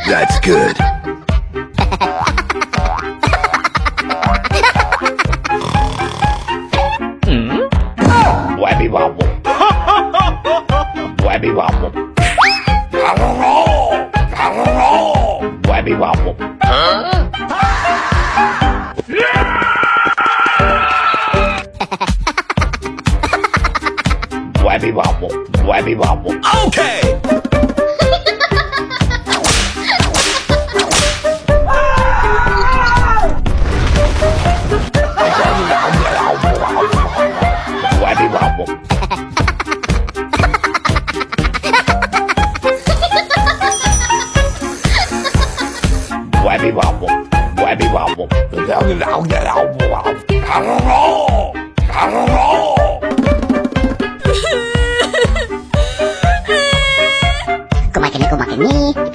That's good. Wabby wobble. Wabby wobble. Wabby wobble. Wabby wobble. Wabby wobble. Okay. Wabby wobble. Wabby wobble. Wabby wobble. Kumain ni, kumain ni.